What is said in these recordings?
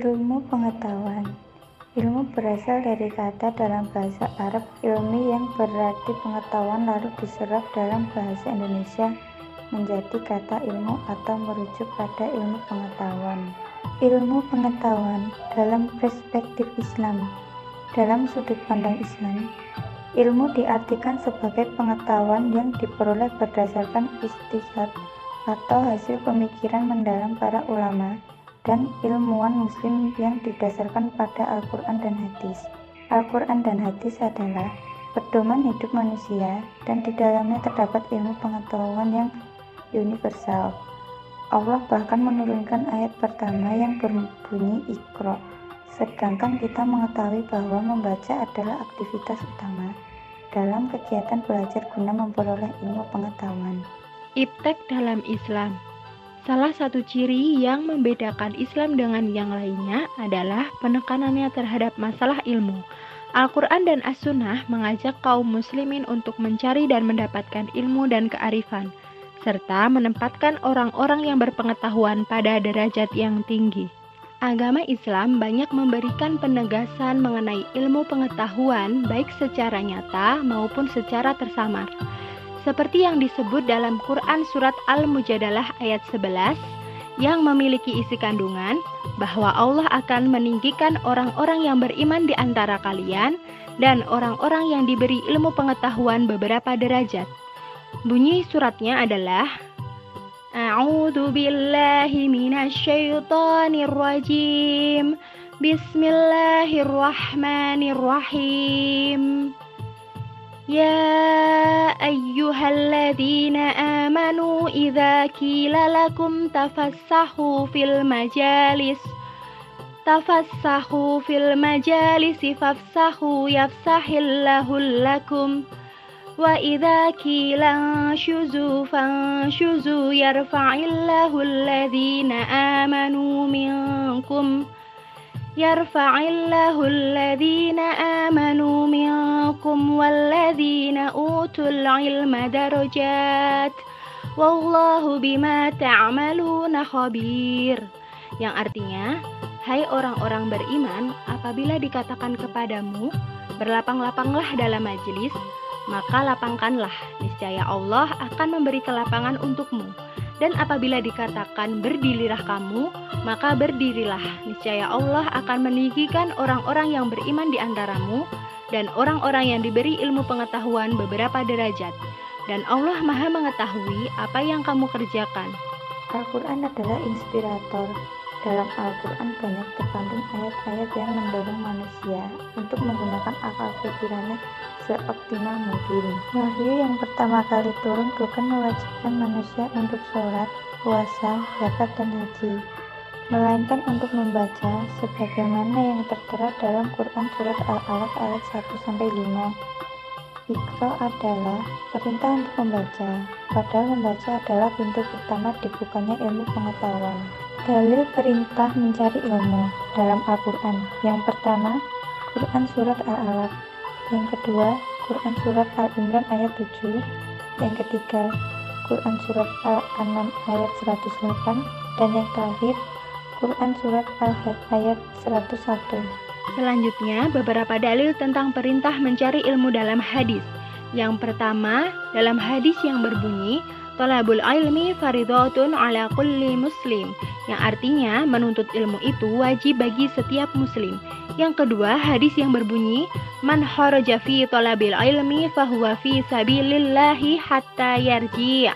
Ilmu pengetahuan. Ilmu berasal dari kata dalam bahasa Arab ilmi yang berarti pengetahuan lalu diserap dalam bahasa Indonesia menjadi kata ilmu atau merujuk pada ilmu pengetahuan. Ilmu pengetahuan dalam perspektif Islam. Dalam sudut pandang Islam, ilmu diartikan sebagai pengetahuan yang diperoleh berdasarkan ijtihad atau hasil pemikiran mendalam para ulama dan ilmuwan muslim yang didasarkan pada Al-Quran dan hadis. Al-Quran dan hadis adalah pedoman hidup manusia dan di dalamnya terdapat ilmu pengetahuan yang universal. Allah bahkan menurunkan ayat pertama yang berbunyi Iqra, sedangkan kita mengetahui bahwa membaca adalah aktivitas utama dalam kegiatan belajar guna memperoleh ilmu pengetahuan. Iptek dalam Islam. Salah satu ciri yang membedakan Islam dengan yang lainnya adalah penekanannya terhadap masalah ilmu. Al-Quran dan As-Sunnah mengajak kaum muslimin untuk mencari dan mendapatkan ilmu dan kearifan, serta menempatkan orang-orang yang berpengetahuan pada derajat yang tinggi. Agama Islam banyak memberikan penegasan mengenai ilmu pengetahuan baik secara nyata maupun secara tersamar. Seperti yang disebut dalam Quran Surat Al-Mujadalah ayat 11 yang memiliki isi kandungan bahwa Allah akan meninggikan orang-orang yang beriman di antara kalian dan orang-orang yang diberi ilmu pengetahuan beberapa derajat. Bunyi suratnya adalah A'udzu billahi minasy syaithanir rajim. Bismillahirrahmanirrahim. Ya ayyuhalladzina amanu idza qila lakum tafassahu fil majalisi fafsahu yafsahillahu lakum wa idza qila anshuzu fanshuzu yarfa'illahu alladzina amanu minkum walladzina utul ilma darajat wallahu bima ta'maluna khabir. Yang artinya, hai orang-orang beriman, apabila dikatakan kepadamu berlapang-lapanglah dalam majelis, maka lapangkanlah, niscaya Allah akan memberi kelapangan untukmu. Dan apabila dikatakan berdirilah kamu, maka berdirilah, niscaya Allah akan meninggikan orang-orang yang beriman di antaramu dan orang-orang yang diberi ilmu pengetahuan beberapa derajat. Dan Allah Maha mengetahui apa yang kamu kerjakan. Al-Quran adalah inspirator. Dalam Al-Quran banyak terkandung ayat-ayat yang mendorong manusia untuk menggunakan akal pikirannya seoptimal mungkin. Wahyu yang pertama kali turun bukan mewajibkan manusia untuk sholat, puasa, zakat, dan haji, melainkan untuk membaca sebagaimana yang tertera dalam Quran Surat Al-Alaq ayat 1-5. Iqra adalah perintah untuk membaca, padahal membaca adalah pintu pertama dibukanya ilmu pengetahuan. Dalil perintah mencari ilmu dalam Al-Quran. Yang pertama, Quran Surat Al-Alaq. Yang kedua, Quran Surat Al-Imran ayat 7. Yang ketiga, Quran Surat Al-An'am ayat 108. Dan yang terakhir, Quran Surat Al-Hajj ayat 101. Selanjutnya, beberapa dalil tentang perintah mencari ilmu dalam hadis. Yang pertama, dalam hadis yang berbunyi, Thalabul ilmi faridhatun ala kulli muslim, yang artinya menuntut ilmu itu wajib bagi setiap muslim. Yang kedua, hadis yang berbunyi, Man kharaja fi thalabil ilmi fahuwa fi sabilillahi hatta yarji',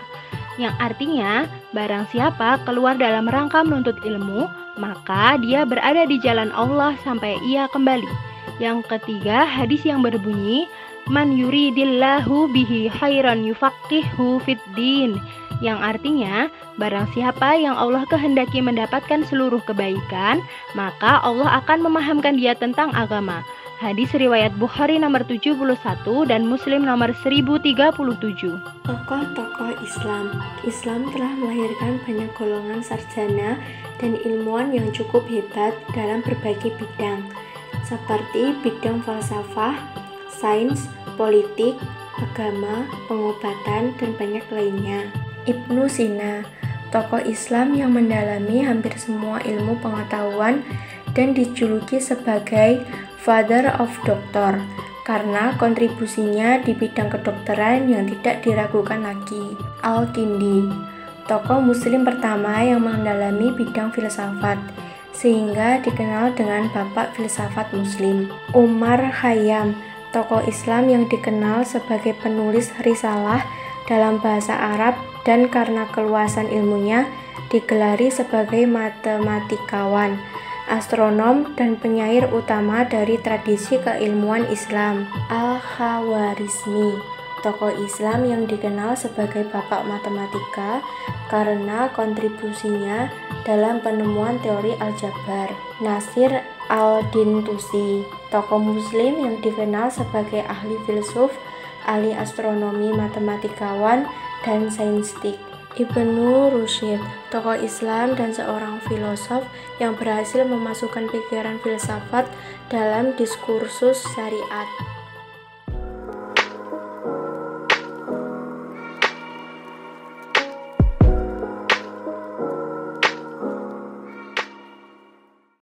yang artinya barang siapa keluar dalam rangka menuntut ilmu, maka dia berada di jalan Allah sampai ia kembali. Yang ketiga, hadis yang berbunyi, Man yuridillahu bihi khairan yufaqihu fid din, yang artinya barang siapa yang Allah kehendaki mendapatkan seluruh kebaikan, maka Allah akan memahamkan dia tentang agama. Hadis riwayat Bukhari nomor 71 dan Muslim nomor 1037. Tokoh-tokoh Islam. Islam telah melahirkan banyak golongan sarjana dan ilmuwan yang cukup hebat dalam berbagai bidang, seperti bidang falsafah, sains, politik, agama, pengobatan, dan banyak lainnya. Ibnu Sina, tokoh Islam yang mendalami hampir semua ilmu pengetahuan dan dijuluki sebagai Father of Doctor karena kontribusinya di bidang kedokteran yang tidak diragukan lagi. Al-Kindi, tokoh muslim pertama yang mendalami bidang filsafat, sehingga dikenal dengan Bapak Filsafat Muslim. Umar Khayyam, tokoh Islam yang dikenal sebagai penulis risalah dalam bahasa Arab dan karena keluasan ilmunya digelari sebagai matematikawan, astronom, dan penyair utama dari tradisi keilmuan Islam. Al-Khawarizmi, tokoh Islam yang dikenal sebagai bapak matematika karena kontribusinya dalam penemuan teori aljabar. Nasir al-Din Tusi, tokoh muslim yang dikenal sebagai ahli filsuf, ahli astronomi, matematikawan, dan saintistik. Ibnu Rusyid, tokoh Islam dan seorang filosof yang berhasil memasukkan pikiran filsafat dalam diskursus syariat.